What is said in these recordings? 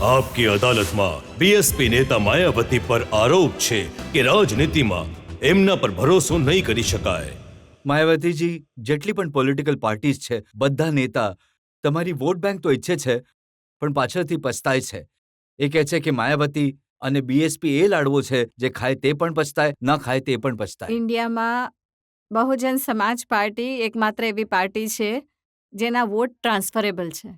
આપકી અદાલતમાં બીએસપી નેતા માયાવતી પર આરોપ છે કે રાજનીતિમાં એમના પર ભરોસો નહીં કરી શકાય. માયાવતીજી, જેટલી પણ પોલિટિકલ પાર્ટીઝ છે, બધા નેતા તમારી વોટ બેંક તો ઈચ્છે છે, પણ પાછળથી પછતાય છે. એ કહે છે કે માયાવતી અને બીએસપી એ લાડવો છે જે ખાય તે પણ પછતાય, ન ખાય તે પણ પછતાય. ઇન્ડિયામાં બહુજન સમાજ પાર્ટી એકમાત્ર એવી પાર્ટી છે જેના વોટ ટ્રાન્સફરેબલ છે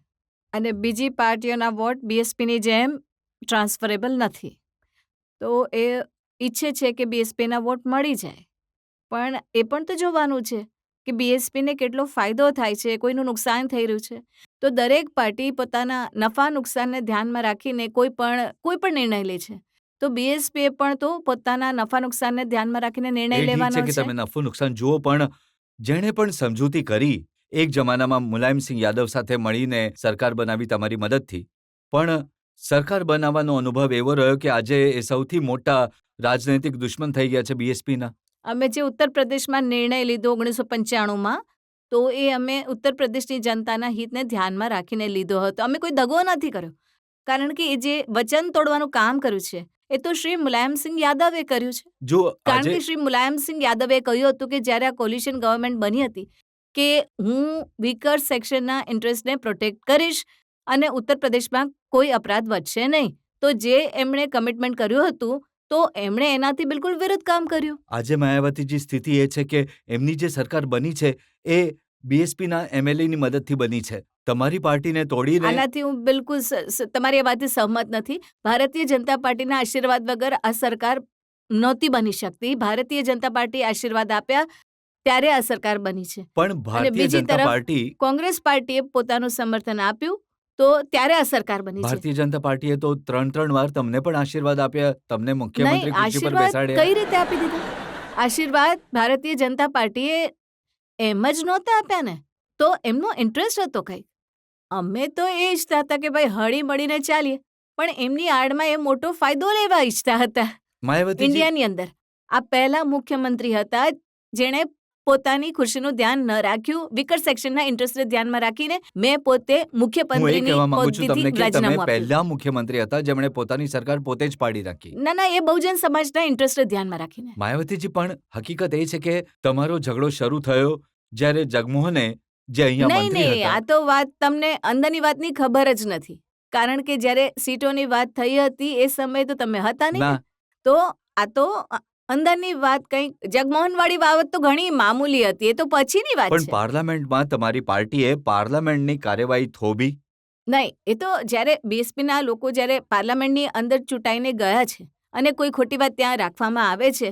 અને બીજી પાર્ટીઓના વોટ બીએસપીની જેમ ટ્રાન્સફરેબલ નથી. તો એ ઈચ્છે છે કે બીએસપીના વોટ મળી જાય, પણ એ પણ તો જોવાનું છે કે બીએસપીને કેટલો ફાયદો થાય છે, કોઈનું નુકસાન થઈ રહ્યું છે. તો દરેક પાર્ટી પોતાના નફા નુકસાનને ધ્યાનમાં રાખીને કોઈ પણ નિર્ણય લે છે. તો બીએસપીએ પણ તો પોતાના નફા નુકસાનને ધ્યાનમાં રાખીને નિર્ણય એ ઠીક લેવાનો છે કે છે. તમે નફો નુકસાન જુઓ, પણ જેણે પણ સમજૂતી કરી, એક જમાનામાં મુલાયમસિંહ યાદવ સાથે મળીને સરકાર બનાવી તમારી મદદથી, પણ સરકાર બનાવવાનો અનુભવ એવો રહ્યો કે આજે એ સૌથી મોટા રાજનૈતિક દુશ્મન થઈ ગયા છે બીએસપીના. અમે જે ઉત્તર પ્રદેશમાં નિર્ણય લીધો 1995માં, તો એ અમે ઉત્તર પ્રદેશની જનતાના હિતને ધ્યાનમાં રાખીને લીધો હતો. અમે કોઈ દગો નથી કર્યો, કારણ કે એ જે વચન તોડવાનું કામ કર્યું છે એ તો શ્રી મુલાયમસિંહ યાદવે કર્યું છે. જો કારણ આજે કે શ્રી મુલાયમસિંહ યાદવે કહ્યું હતું કે જ્યારે આ કોલિશન ગવર્મેન્ટ બની હતી કે હું વીકર સેક્શનના ઇન્ટરેસ્ટને પ્રોટેક્ટ કરીશ અને ઉત્તર પ્રદેશમાં કોઈ અપરાધ વધશે નહીં. તો જે એમણે કમિટમેન્ટ કર્યું હતું તો એમણે એનાથી બિલકુલ વિરુદ્ધ કામ કર્યું. આજે માયાવતીજી સ્થિતિ એ છે કે એમની જે સરકાર બની છે એ બીએસપીના એમએલએની મદદથી બની છે. તમારી પાર્ટીને તોડીને આનાથી હું બિલકુલ તમારી વાતથી સહમત નથી. ભારતીય જનતા પાર્ટીના આશીર્વાદ વગર આ સરકાર નહોતી બની શકતી. ભારતીય જનતા પાર્ટી આશીર્વાદ આપ્યા ત્યારે આ સરકાર બની છે. પણ અને ભારતીય બીજી જનતા તરફ પાર્ટી કોંગ્રેસ પાર્ટીએ પોતાનું સમર્થન આપ્યું તો ત્યારે આ સરકાર બની છે. ભારતીય જનતા પાર્ટીએ તો 3 વાર તમને પણ આશીર્વાદ આપ્યા, તમને મુખ્યમંત્રી નહીં, ખુરશી પર આશીર્વાદ બેસાડ્યા. કઈ રીતે આપી દીધા? આશીર્વાદ ભારતીય જનતા પાર્ટીએ એમ જ નહોતા આપ્યા ને, તો એમનો ઇન્ટરેસ્ટ હતો કંઈક. અમે તો એ ઈચ્છતા હતા કે ભાઈ હળી મળીને ચાલીએ, પણ એમની આડમાં એ મોટો ફાયદો લેવા ઈચ્છતા હતા. માયાવતીજી, ઇન્ડિયાની અંદર આ પહેલા મુખ્યમંત્રી હતા જેણે પોતાની ખુરશીનું ધ્યાન ન રાખ્યું, વિકર સેક્શનના ઇન્ટરેસ્ટને ધ્યાનમાં રાખીને મેં પોતે હું એ મુખ્યમંત્રીની કહેવા માંગુ છું તમને હોદ્દેથી કે તમે રાજીનામું આપ્યું. પહેલા મુખ્યમંત્રી હતા જેમણે પોતાની સરકાર પોતે જ પાડી રાખી. ના, એ બહુજન સમાજના ઇન્ટરેસ્ટને ધ્યાનમાં રાખીને. માયાવતીજી, પણ હકીકત એ છે કે તમારો ઝઘડો શરૂ થયો જ્યારે જગમોહને, જે અહીંયા નહીં, મંત્રી હતા, આ તો વાત તમને અંદરની વાતની ખબર જ નથી. કારણ કે જ્યારે સીટોની વાત થઈ હતી એ સમયે તો તમે હતા નહીં ના ને. તો આ તો અંદરની વાત કંઈક જગમોહનવાળી બાબત તો ઘણી મામૂલી હતી, એ તો પછીની વાત પણ છે. પાર્લામેન્ટમાં તમારી પાર્ટીએ પાર્લામેન્ટની કાર્યવાહી થોભી. નહીં, એ તો જ્યારે બીએસપીના લોકો જ્યારે પાર્લામેન્ટની અંદર ચૂંટાઈને ગયા છે અને કોઈ ખોટી વાત ત્યાં રાખવામાં આવે છે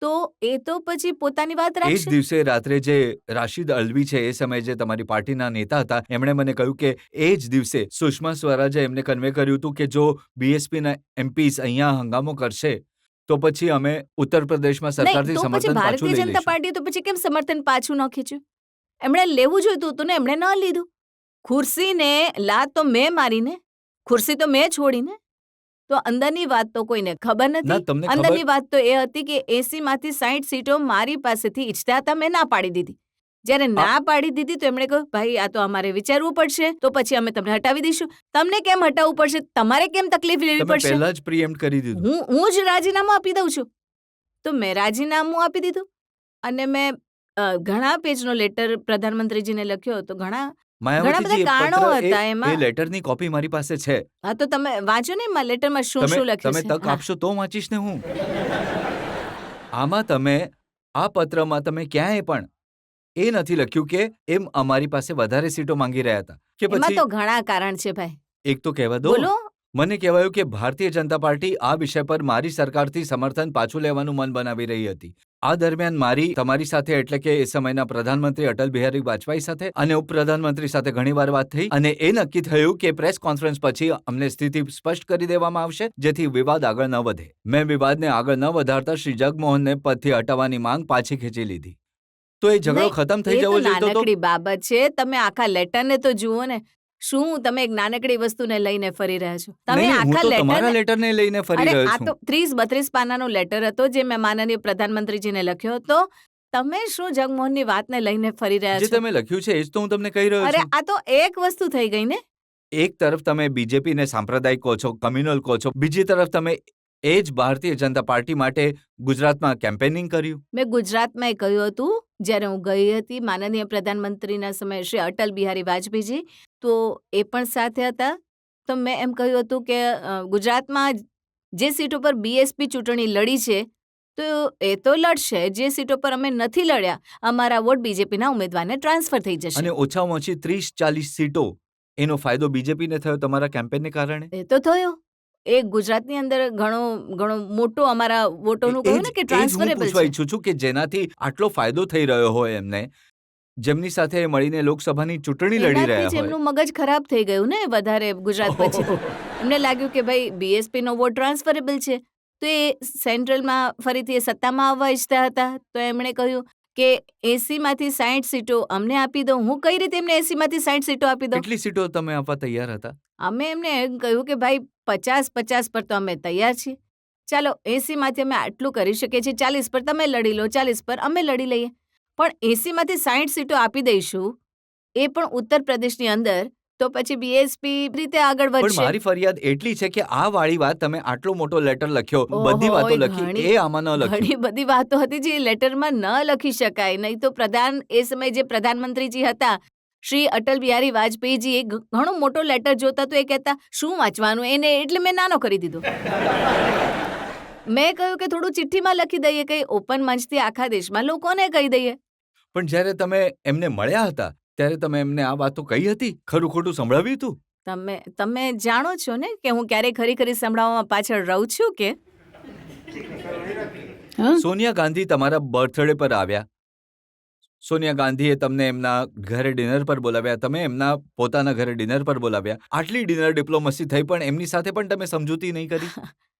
તો એ તો પછી પોતાની વાત એ જ રાખશે. દિવસે રાત્રે જે રાશિદ અલ્વી છે, એ સમયે જે તમારી પાર્ટીના નેતા હતા, એમણે મને કહ્યું કે એ જ દિવસે સુષ્મા સ્વરાજે એમને કન્વે કર્યું હતું કે જો બીએસપીના એમપીસ અહીંયા હંગામો કરશે તો પછી અમે ઉત્તર પ્રદેશમાં નહીં, સરકારથી તો પછી સમર્થન પાછું ભારતીય લઈ જનતા લઈશું. પાર્ટી તો પછી કેમ સમર્થન પાછું ન ખેંચ્યું? એમણે લેવું જોઈતું હતું ને, એમણે ન લીધું. ખુરશીને લાત તો મેં મારીને, ખુરશી તો મેં છોડીને. તો અંદરની વાત તો કોઈને ખબર ના, નથી. તમને ખબર અંદરની વાત તો એ હતી કે 80માંથી 60 સીટો મારી પાસેથી ઈચ્છતા હતા, મેં ના પાડી દીધી. જ્યારે ના પાડી દીધી તો એમણે કહ્યું ભાઈ આ તો અમારે વિચારવું પડશે, તો પછી અમે તમને હટાવી દઈશું. તમને કેમ હટાવવું પડશે? તમારે કેમ તકલીફ લેવી તમે પડશે? પહેલા જ પ્રીએમ્પ્ટ કરી દીધું. હું જ રાજીનામું આપી દઉં છું. તો મેં રાજીનામું આપી દીધું અને મેં ઘણા પેજનો લેટર પ્રધાનમંત્રીજીને લખ્યો હતો. ઘણા માયાવતીજી, બધા કારણો હતા એ એમાં. લેટરની કોપી મારી પાસે છે. હા, તો તમે વાંચો ને એમાં લેટરમાં શું તમે શું લખ્યું તમે છે. તક હા. આપશો તો વાંચીશ ને હું. આમાં તમે આ પત્રમાં તમે ક્યાંય પણ એ નથી લખ્યું કે એમ અમારી પાસે વધારે સીટો માંગી રહ્યા હતા કે એમાં પછી તો ઘણા કારણ છે ભાઈ. એક તો કહેવા દો. બોલો. મને કહેવાયું કે ભારતીય જનતા પાર્ટી આ વિષય પર મારી સરકારથી સમર્થન પાછું લેવાનું મન બનાવી રહી હતી. આ દરમિયાન મારી તમારી સાથે, એટલે કે એ સમયના પ્રધાનમંત્રી અટલ બિહારી વાજપેયી સાથે અને ઉપપ્રધાનમંત્રી સાથે ઘણીવાર વાત થઈ અને એ નક્કી થયું કે પ્રેસ કોન્ફરન્સ પછી અમને સ્થિતિ સ્પષ્ટ કરી દેવામાં આવશે જેથી વિવાદ આગળ ન વધે. મેં વિવાદને આગળ ન વધારતા શ્રી જગમોહનને પદથી હટાવવાની માંગ પાછી ખેંચી લીધી. તો એ ઝઘડો નહીં, ખતમ થઈ એ તો જવો જોઈએ તો નાનકડી બાબત છે. તમે આખા લેટરને તો જુઓ ને. શું તમે એક નાનકડી વસ્તુને લઈને ફરી રહ્યા છો? તમે નહીં, હું આખા તો તમારા લેટરને લેટરને લઈને ફરી અરે રહ્યો આ છું. તો 30-32 પાનાનો લેટર હતો જે મેં માનનીય પ્રધાનમંત્રીજીને લખ્યો હતો. તમે શું જગમોહનની વાતને લઈને ફરી રહ્યા જે છો? તમે લખ્યું છે એ જ તો હું તમને કહી રહ્યો અરે છું. આ તો એક વસ્તુ થઈ ગઈ ને. એક તરફ તમે બીજેપીને સાંપ્રદાયિક કહો છો, કમ્યુનલ કહો છો, બીજી તરફ તમે એ જ ભારતીય જનતા પાર્ટી માટે ગુજરાતમાં કેમ્પેનિંગ કર્યું. મેં ગુજરાતમાં કહ્યું હતું જ્યારે હું ગઈ હતી માનનીય પ્રધાનમંત્રીના સમયે શ્રી અટલ બિહારી વાજપેયીજી, તો એ પણ સાથે હતા. તો મેં એમ કહ્યું હતું કે ગુજરાતમાં જે સીટો પર બીએસપી ચૂંટણી લડી છે તો એ તો લડશે, જે સીટો પર અમે નથી લડ્યા અમારા વોટ બીજેપીના ઉમેદવારને ટ્રાન્સફર થઈ જશે. અને ઓછામાં ઓછી 30-40 સીટો એનો ફાયદો બીજેપીને થયો તમારા કેમ્પેનને કારણે. એ તો થયો. એ ગુજરાતની અંદર ઘણો મોટો અમારા વોટોનું કહ્યું ને કે હું ટ્રાન્સફરેબલ પૂછવા છે. ઈચ્છું છું કે જેનાથી આટલો ફાયદો થઈ રહ્યો હોય એમને, જેમની સાથે મળીને લોકસભાની ચૂંટણી લડી એનાથી રહ્યા જ હોય. એમનું મગજ ખરાબ થઈ ગયું ને વધારે ગુજરાત પછી. એમને લાગ્યું કે ભાઈ બીએસપી નો વોટ ટ્રાન્સફરેબલ છે, તો એ સેન્ટ્રલમાં ફરીથી એ સત્તામાં આવવા ઈચ્છતા હતા. તો એમણે કહ્યું કે 80માંથી 60 સીટો અમને આપી દો. હું કઈ રીતે એમને 80માંથી 60 સીટો આપી દઉં? કેટલી સીટો તમે આપવા તૈયાર હતા? અમે એમને એમ કહ્યું કે ભાઈ 50-50 પર તો અમે તૈયાર છીએ. ચાલો 80માંથી અમે આટલું કરી શકીએ છીએ, 40 પર તમે લડી લો, 40 પર અમે લડી લઈએ. પણ 80માંથી 60 સીટો આપી દઈશું, એ પણ ઉત્તર પ્રદેશની અંદર, તો પછી બીએસપી રીતે આગળ પણ વધશે. મારી ફરિયાદ એટલી છે કે આ વાળી વાત તમે આટલો મોટો લેટર લખ્યો, ઓહો, બધી વાતો એ લખી, ઘણી- એ આમાં ન લખ્યું. ઘણી બધી વાતો હતી જે લેટરમાં ન લખી શકાય. નહીં તો એ સમયે જે પ્રધાનમંત્રીજી હતા શ્રી અટલ બિહારી વાજપેયીજી, એ ઘણો મોટો લેટર જોતા તો એ કહેતા શું વાંચવાનું એને, એટલે મેં નાનો કરી દીધો. મેં કહ્યું કે થોડું ચિઠ્ઠીમાં લખી દઈએ, કઈ ઓપન મંચથી આખા દેશમાં લોકોને કહી દઈએ. પણ જ્યારે તમે એમને મળ્યા હતા ત્યારે તમે એમને આ વાતો કહી હતી, ખરું ખોટું સંભળાવ્યું હતું? તમે જાણો છો ને કે હું ક્યારેય ખરી સંભળાવવામાં પાછળ રહું છું કે સોનિયા ગાંધી તમારા બર્થડે પર આવ્યા. સોનિયા ગાંધીએ તમને એમના ઘરે ડિનર પર બોલાવ્યા, તમે એમના પોતાના ઘરે ડિનર પર બોલાવ્યા. આટલી ડિનર ડિપ્લોમસી થઈ પણ એમની સાથે પણ તમે સમજૂતી નહીં કરી.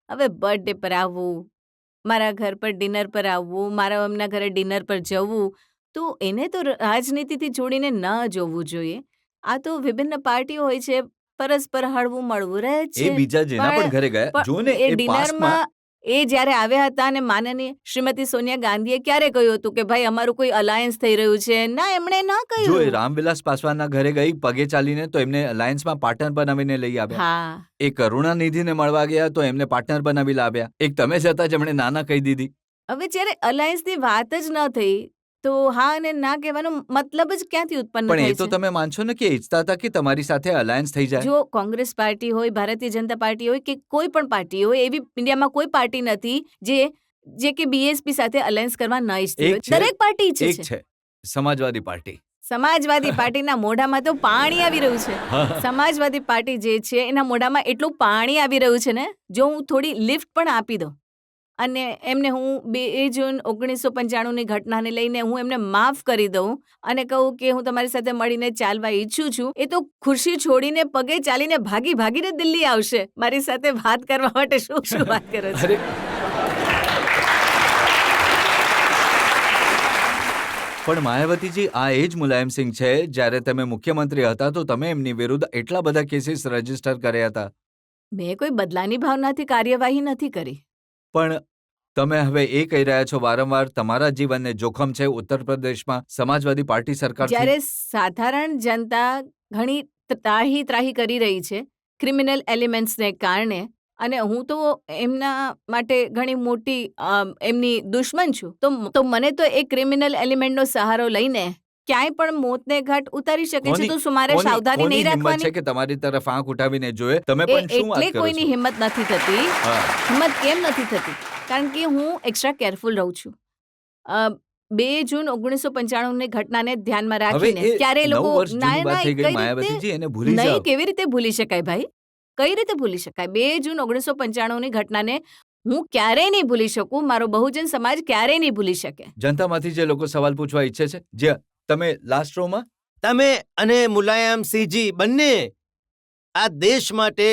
હવે બર્થડે પર આવવું, મારા ઘર પર ડિનર પર આવવું, મારા એમના ઘરે ડિનર પર જવું, તો એને તો રાજનીતિથી જોડીને ન જોવું જોઈએ. આ તો વિભિન્ન પાર્ટીઓ હોય છે, પરસ્પર હળવું મળવું રહે એ છે. બીજા જેના પણ ઘરે ગયા, પણ જો ને એ એ પાસ્ટમાં ડિનરમાં એ જ્યારે આવ્યા હતા અને માનનીય શ્રીમતી સોનિયા ગાંધીએ ક્યારે કહ્યું હતું કે ભાઈ અમારું કોઈ અલાયન્સ થઈ રહ્યું છે? ના, એમણે ના જો એ કહ્યું. રામવિલાસ પાસવાનના ઘરે ગઈ પગે ચાલીને, તો એમને અલાયન્સમાં પાર્ટનર બનાવીને લઈ આવ્યા. હા, એ કરુણાનિધિને મળવા ગયા તો એમને પાર્ટનર બનાવી લાવ્યા. એક તમે જ હતા જેમણે નાના કહી દીધી. હવે જ્યારે અલાયન્સની વાત જ ન થઈ તો હા અને ના કહેવાનો મતલબ જ ક્યાંથી ઉત્પન્ન પણ થાય એ તો છે? તમે માનશો ને કે ઈચ્છતા હતા કે તમારી સાથે અલાયન્સ થઈ જાય. જો કોંગ્રેસ પાર્ટી હોય, ભારતીય જનતા પાર્ટી હોય કે કોઈ પણ પાર્ટી હોય, એવી ઇન્ડિયામાં કોઈ પાર્ટી નથી જે કે બીએસપી સાથે અલાયન્સ કરવા ન ઈચ્છતી એક હોય. છે- દરેક પાર્ટી ઈચ્છે એક છે. છે સમાજવાદી પાર્ટી. સમાજવાદી પાર્ટીના મોઢામાં તો પાણી આવી રહ્યું છે. સમાજવાદી પાર્ટી જે છે એના મોઢામાં એટલું પાણી આવી રહ્યું છે ને, જો હું થોડી લિફ્ટ પણ આપી દઉં અને એમને હું 2 જૂન 1995ની ઘટનાને લઈને હું એમને માફ કરી દઉં અને કહું કે હું તમારી સાથે મળીને ચાલવા ઈચ્છું છું, એ તો ખુરશી છોડીને પગે ચાલીને ભાગીને દિલ્હી આવશે મારી સાથે વાત કરવા માટે. શું વાત કરો છો? અરે પણ માયાવતીજી, આ એ જ મુલાયમસિંહ છે જ્યારે તમે મુખ્યમંત્રી હતા તો તમે એમની વિરુદ્ધ એટલા બધા કેસીસ રજીસ્ટર કર્યા હતા. મેં કોઈ બદલાની ભાવનાથી કાર્યવાહી નથી કરી. પણ તમે હવે એ કહી રહ્યા છો વારંવાર તમારા જીવનને જોખમ છે ઉત્તર પ્રદેશમાં સમાજવાદી પાર્ટી સરકાર. જ્યારે સાધારણ જનતા ઘણી ત્રાહી કરી રહી છે ક્રિમિનલ એલિમેન્ટ્સને કારણે, અને હું તો એમના માટે ઘણી મોટી એમની દુશ્મન છું, તો મને તો એ ક્રિમિનલ એલિમેન્ટનો સહારો લઈને ક્યાંય પણ મોતને ઘાટ ઉતારી શકે છે. તો શું મારે સાવધાની નહીં રાખવાની? છે કે તમારી તરફ આંખ ઉઠાવીને જોયે? તમે પણ શું વાત એટલે કરો કોઈની છો? હિંમત નથી થતી. હા. હિંમત કેમ નથી થતી? કારણ કે હું એક્સ્ટ્રા કેરફુલ રહું છું. 2 જૂન 1995ની ઘટનાને ધ્યાનમાં હવે રાખીને એ ક્યારે 9 લોકો વર્ષ જૂની વાત થઈ ગઈ માયાવતીજી, એને ભૂલી જાઓ. નહીં, કેવી રીતે ભૂલી શકાય ભાઈ? કઈ રીતે ભૂલી શકાય? 2 જૂન 1995ની ઘટનાને હું ક્યારેય નહીં ભૂલી શકું. મારો બહુજન સમાજ ક્યારેય નહીં ભૂલી શકે. જનતામાંથી જે લોકો સવાલ પૂછવા ઈચ્છે છે, જે તમે લાસ્ટ રોમાં તમે અને મુલાયમસિંહજી બંને આ દેશ માટે,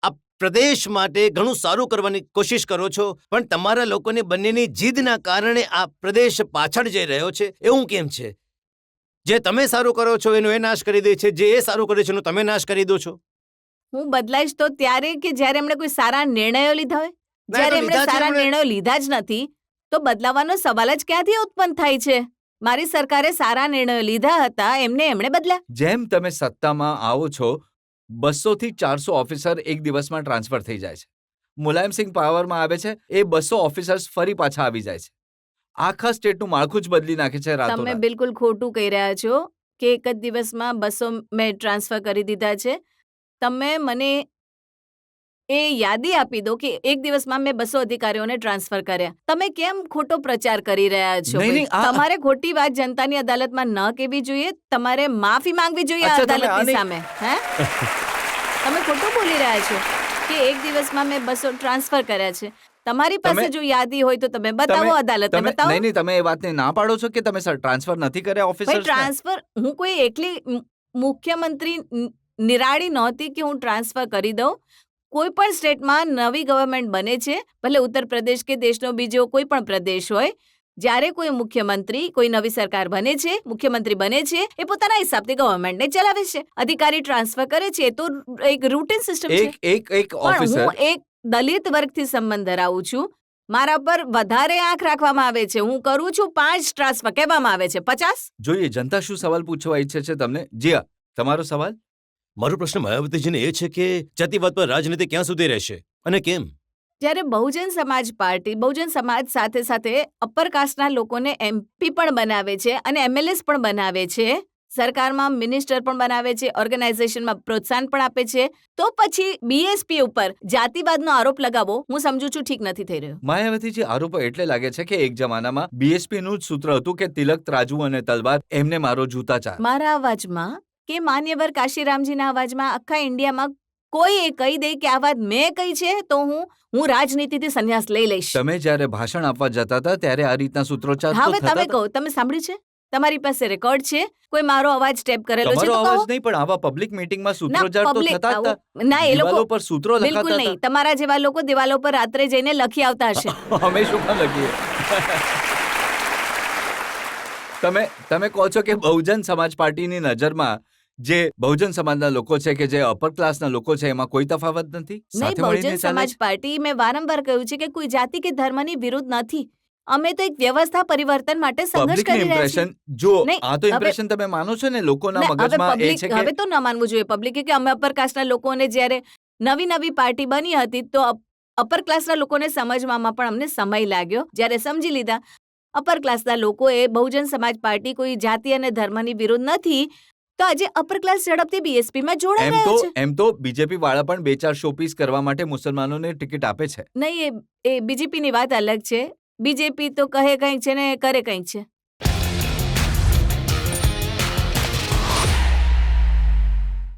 આ પ્રદેશ માટે ઘણું સારું કરવાની કોશિશ કરો છો, પણ તમારા લોકોની બંનેની જીદના કારણે આ પ્રદેશ પાછળ જઈ રહ્યો છે. એવું કેમ છે? જે તમે સારું કરો છો એનો એ નાશ કરી દે છે, જે એ સારું કરે છે એનો તમે નાશ કરી દો છો. હું બદલાઈશ તો ત્યારે કે જ્યારે એમણે કોઈ સારા નિર્ણયો લીધા હોય. ના, જ્યારે તો એમણે લીધા છે સારા એમણે. નિર્ણયો લીધા જ નથી તો બદલાવાનો સવાલ જ ક્યાંથી ઉત્પન્ન થાય છે? મારી સરકારે સારા નિર્ણયો લીધા હતા, એમણે બદલ્યા. જેમ તમે સત્તામાં આવો છો, 200 થી 400 ઓફિસર એક દિવસમાં ટ્રાન્સફર થઈ જાય છે. મુલાયમસિંહ પાવરમાં આવે છે, એ 200 ઓફિસર્સ ફરી પાછા આવી જાય છે. આખા સ્ટેટનું માળખું જ બદલી નાખે છે તમે રાતોરાત. બિલકુલ ખોટું કહી રહ્યા છો કે એક જ દિવસમાં 200 મેં ટ્રાન્સફર કરી દીધા છે. તમે મને એ યાદી આપી દો કે એક દિવસમાં મેં 200 અધિકારીઓને ટ્રાન્સફર કર્યા. તમે કેમ ખોટો પ્રચાર કરી રહ્યા છો? નહીં, ભાઈ? નહીં, આ- તમારે ખોટી વાત જનતાની અદાલતમાં ન કહેવી જોઈએ. તમારે માફી માંગવી જોઈએ આ અચ્છા, તમે અદાલતની આની- સામે. હે તમે ખોટું બોલી રહ્યા છો કે એક દિવસમાં મેં 200 ટ્રાન્સફર કર્યા છે. તમારી પાસે તમે- જો યાદી હોય તો તમે બતાવો અદાલતને. તમે બતાવો. નહીં, તમે એ વાતને ના પાડો છો કે તમે ટ્રાન્સફર નથી કર્યા ભાઈ ઓફિસર્સ. ટ્રાન્સફર હું કોઈ એકલી મુખ્યમંત્રી નિરાળી નહોતી કે હું ટ્રાન્સફર કરી દઉં. કોઈ પણ સ્ટેટમાં નવી ગવર્મેન્ટ બને છે, ભલે ઉત્તર પ્રદેશ કે દેશનો બીજો કોઈ પણ પ્રદેશ હોય, જ્યારે કોઈ મુખ્યમંત્રી કોઈ નવી સરકાર બને છે, મુખ્યમંત્રી બને છે, એ પોતાના હિસાબથી ગવર્મેન્ટને ચલાવે છે. અધિકારી ટ્રાન્સફર કરે છે એ તો એક રૂટીન સિસ્ટમ છે. એક પણ ઓફિસર હું એક દલિત વર્ગથી સંબંધ ધરાવું છું. મારા પર વધારે આંખ રાખવામાં આવે છે. હું કરું છું 5 ટ્રાન્સફર, કહેવામાં આવે છે 50. જોઈએ જનતા શું સવાલ પૂછવા ઈચ્છે છે તમને. જીયા, તમારો સવાલ. મારો પ્રશ્ન માયાવતીજીને એ છે કે જાતિવાદ પર રાજનીતિ ક્યાં સુધી રહેશે અને કેમ? જ્યારે બહુજન સમાજ પાર્ટી બહુજન સમાજ સાથે સાથે અપર કાસ્ટના લોકોને MP પણ બનાવે છે અને MLAs પણ બનાવે છે, સરકારમાં મિનિસ્ટર પણ બનાવે છે, ઓર્ગેનાઇઝેશનમાં પ્રોત્સાહન પણ આપે છે, તો પછી BSP ઉપર જાતિવાદનો આરોપ લગાવવો હું સમજુ છું ઠીક નથી થઈ રહ્યો. માયાવતીજી, આરોપો એટલે લાગે છે કે એક જમાનામાં BSP નું જ સૂત્ર હતું કે તિલક, ત્રાજુ અને તલવાર એમને મારો જૂતા ચાર. મારા અવાજમાં કે માન્યવર કાશીરામજીના અવાજમાં આખા ઇન્ડિયામાં કોઈ એ કહી દે કે આ વાત મેં કહી છે તો હું રાજનીતિથી સંન્યાસ લઈ લઈશ. તમે જ્યારે ભાષણ આપવા જતા હતા ત્યારે આ રીતના સૂત્રોચ્ચાર તો હવે થતા તમે હતા. કહો, તમે સાંભળ્યું છે? તમારી પાસે રેકોર્ડ છે? કોઈ મારો અવાજ ટેપ કરેલો છે તમારો તો કહો. અવાજ નહીં, પણ આવા પબ્લિક મીટિંગમાં ના, સૂત્રોચ્ચાર તો public થતા હતા. ના, એ લોકો દિવાલો પર સૂત્રો બિલકુલ લખાતા નહીં. હતા. તમારા જેવા લોકો દિવાલો પર રાત્રે જઈને લખી આવતા હશે. અમે શું કામ લખીએ? તમે કહો છો કે બહુજન સમાજ પાર્ટીની નજરમાં જે બહુજન સમાજના લોકો છે કે જે અપર ક્લાસના લોકો છે એમાં કોઈ તફાવત નથી. નહીં, સાથે મળીને બહુજન ચાલે સમાજ છે. પાર્ટી મેં વારંવાર કહ્યું છે કે કોઈ જાતિ કે ધર્મની વિરુદ્ધ નથી. અમે તો એક વ્યવસ્થા પરિવર્તન માટે સંઘર્ષ પબ્લિકનું કરી રહ્યા છીએ. ઇમ્પ્રેશન જો નહીં, આ તો હવે- ઇમ્પ્રેશન તમે માનો છો ને લોકોના ને હવે મગજમાં એ public- છે હવે કે તો ન માનવું જોઈએ પબ્લિકે કે અમે અપર કાસ્ટના લોકોને જ્યારે નવી પાર્ટી બની હતી તો અપર ક્લાસના લોકોને સમજવામાં પણ અમને સમય લાગ્યો. જ્યારે સમજી લીધા અપર ક્લાસના લોકોએ બહુજન સમાજ પાર્ટી કોઈ જાતિ અને ધર્મની વિરુદ્ધ નથી, તો આજે અપર ક્લાસ ઝડપથી BSP માં જોડાઈ રહ્યા છે. એમ તો બીજેપી વાળા પણ 2-4 શોપીસ કરવા માટે મુસલમાનોને ટિકિટ આપે છે. નહીં, એ BJP ની વાત અલગ છે. BJP તો કહે કંઈક છે ને કરે કંઈક છે.